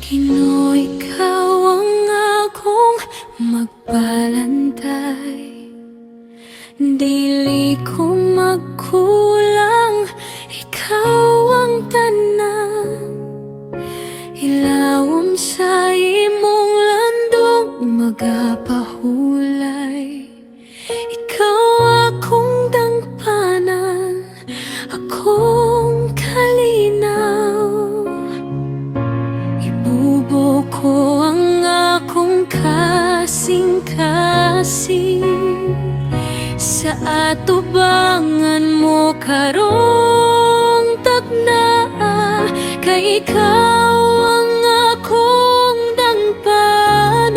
Ginoo, ikaw ang akong magbalantay. Dili ko magkulang, ikaw ang tanan. Ilawom sa imong landong, magapahulay. Ikaw akong dangpanan, akong kalinaw. Ibubuko ang akong kasing-kasing sa atubangan mo karong tagna, kay ikaw ang akong dangpanan.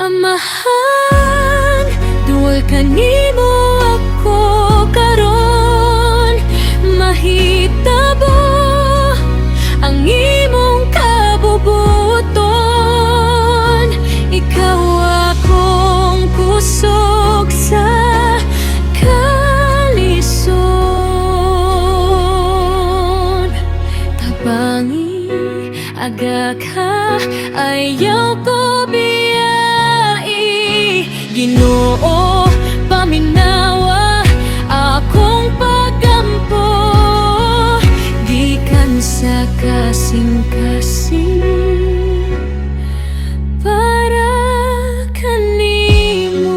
Amahan, duol kanimo ako karon, mahitabo ang imong kabubuton. Ikaw akong kusog sa kalisod. Tabangi, aga ka, ayaw ko biyai. Ginoo, paminawa akong paggampo, gikan sa kasing-kasing para kanimo.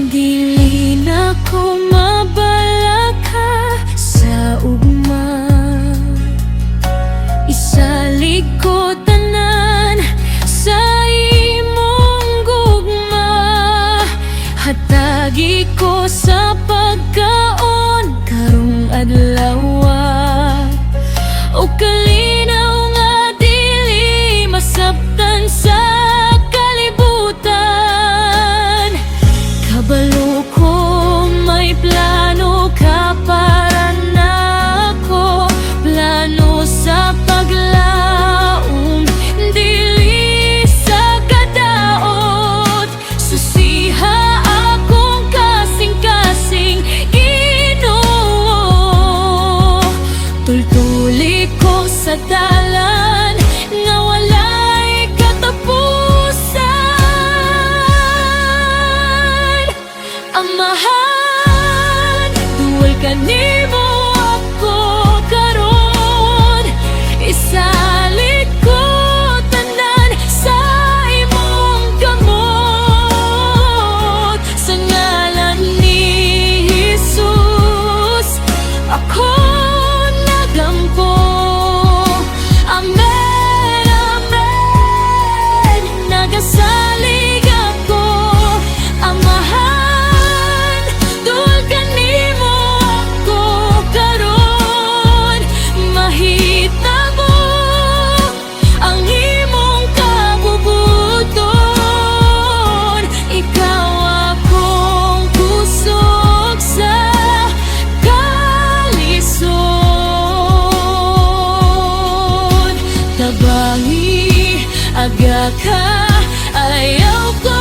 Dili na ko mabalaka sa ugma, isalig ko tanan sa imong gugma. Hatagi ko sa pagkaon karong adlaw, o kalinaw nga dili masabtan sa kalibutan. Kabalo ko may plano ka para nako, plano sa paglaom, dili sa kadaot. Susiha akong kasing-kasing, Ginoo. Tultuli ko sa dalan nga walay katapusan. Amahan, duol kanimo ako karon, isalig ko tanan sa imong kamot. Sa ngalan ni Jesus ako nagampo. Amen, amen. Nagasalig ako. Amahan, duol kanimo ako karon, mahitabo ang imong kabubuton. Ikaw akong kusog sa kalisod. Tabangi, aga ka, ayaw ko